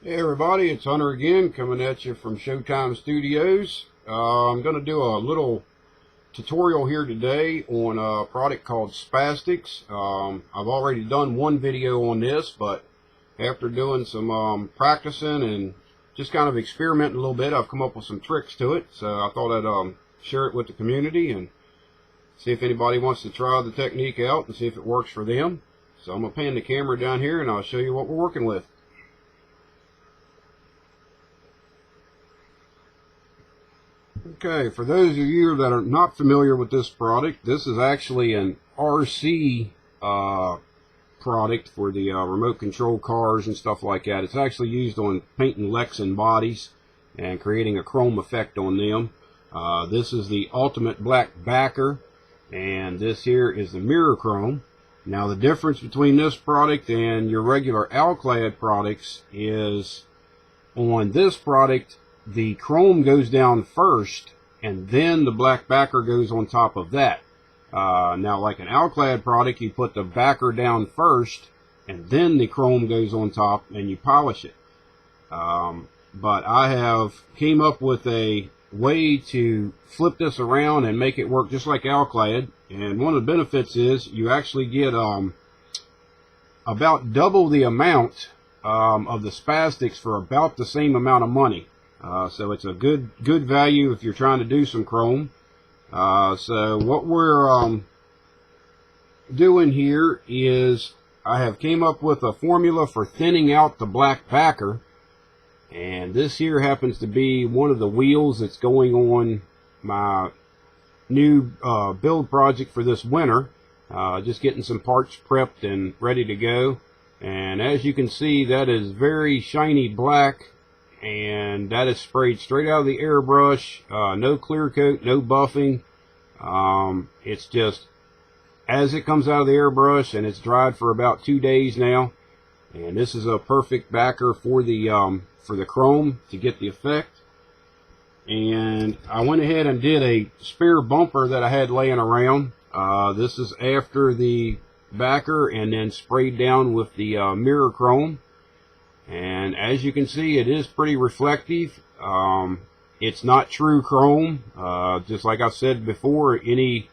Hey everybody, it's Hunter again, coming at you from Showtime Studios. I'm going to do a little tutorial here today on a product called spazstix. I've already done one video on this, but after doing some practicing and just kind of experimenting a little bit, I've come up with some tricks to it. So I thought I'd share it with the community and see if anybody wants to try the technique out and see if it works for them. So I'm going to pan the camera down here and I'll show you what we're working with. Okay, for those of you that are not familiar with this product, this is actually an RC product for the remote control cars and stuff like that. It's actually used on painting Lexan bodies and creating a chrome effect on them. This is the ultimate black backer, and this here is the mirror chrome. Now the difference between this product and your regular alclad products is on this product the chrome goes down first and then the black backer goes on top of that. Now like an alclad product, you put the backer down first and then the chrome goes on top and you polish it. But I have came up with a way to flip this around and make it work just like alclad, and one of the benefits is you actually get about double the amount of the spazstix for about the same amount of money. So it's a good value if you're trying to do some chrome. So what we're doing here is I have came up with a formula for thinning out the black backer, and this here happens to be one of the wheels that's going on my new build project for this winter. Just getting some parts prepped and ready to go, and as you can see, that is very shiny black, and that is sprayed straight out of the airbrush. No clear coat, no buffing. It's just as it comes out of the airbrush, and it's dried for about 2 days now, and this is a perfect backer for the chrome to get the effect. And I went ahead and did a spare bumper that I had laying around. This is after the backer and then sprayed down with the mirror chrome. And as you can see, it is pretty reflective. It's not true chrome. Just like I said before, anything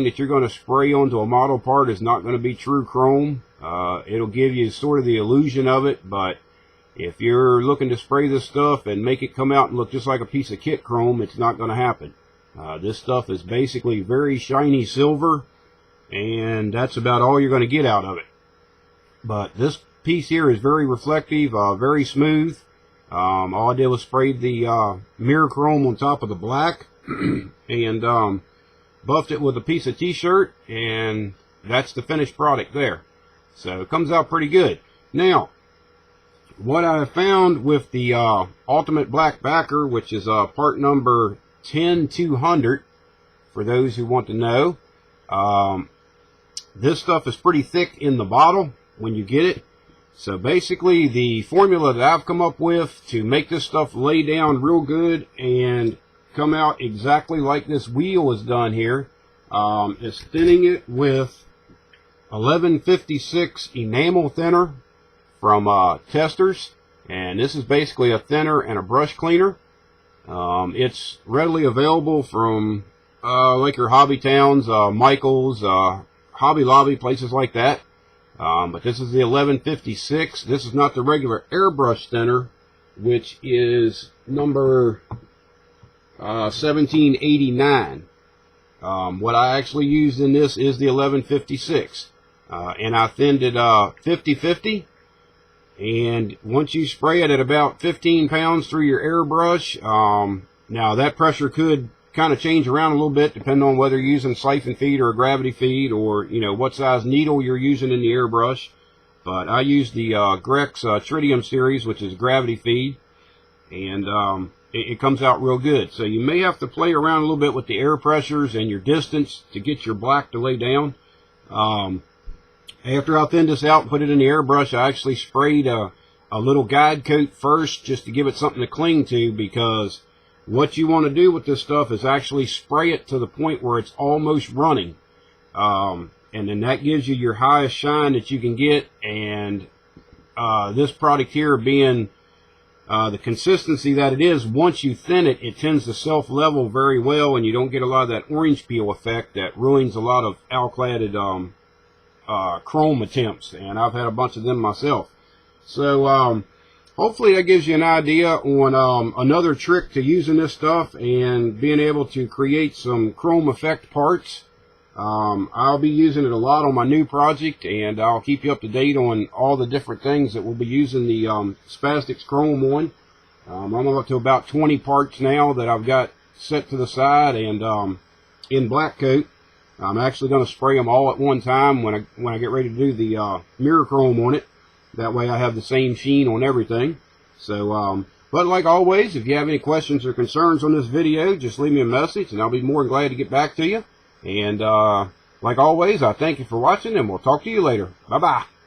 that you're going to spray onto a model part is not going to be true chrome. It'll give you sort of the illusion of it, but if you're looking to spray this stuff and make it come out and look just like a piece of kit chrome, it's not going to happen. This stuff is basically very shiny silver, and that's about all you're going to get out of it. But this piece here is very reflective, very smooth. All I did was spray the mirror chrome on top of the black and buffed it with a piece of t-shirt, and that's the finished product there. So it comes out pretty good. Now, what I found with the ultimate black backer, which is part number 10200 for those who want to know, this stuff is pretty thick in the bottle when you get it. So basically the formula that I've come up with to make this stuff lay down real good and come out exactly like this wheel is done here is thinning it with 1156 enamel thinner from Testers, and this is basically a thinner and a brush cleaner. It's readily available from like your hobby towns, Michael's, Hobby Lobby, places like that. But this is the 1156. This is not the regular airbrush thinner, which is number 1789. What I actually used in this is the 1156, and I thinned it 50-50. And once you spray it at about 15 pounds through your airbrush, now that pressure could kind of change around a little bit depending on whether you're using siphon feed or a gravity feed, or what size needle you're using in the airbrush. But I use the Grex Tritium series, which is gravity feed, and it comes out real good. So you may have to play around a little bit with the air pressures and your distance to get your black to lay down. After I thinned this out and put it in the airbrush, I actually sprayed a little guide coat first just to give it something to cling to, because what you want to do with this stuff is actually spray it to the point where it's almost running. And then that gives you your highest shine that you can get, and this product here being the consistency that it is, once you thin it, it tends to self-level very well, and you don't get a lot of that orange peel effect that ruins a lot of alcladed chrome attempts, and I've had a bunch of them myself. So hopefully that gives you an idea on another trick to using this stuff and being able to create some chrome effect parts. I'll be using it a lot on my new project, and I'll keep you up to date on all the different things that we'll be using the spazstix chrome on. I'm up to about 20 parts now that I've got set to the side and in black coat. I'm actually going to spray them all at one time when I get ready to do the mirror chrome on it. That way I have the same sheen on everything. So, but like always, if you have any questions or concerns on this video, just leave me a message and I'll be more than glad to get back to you. And like always, I thank you for watching, and we'll talk to you later. Bye-bye.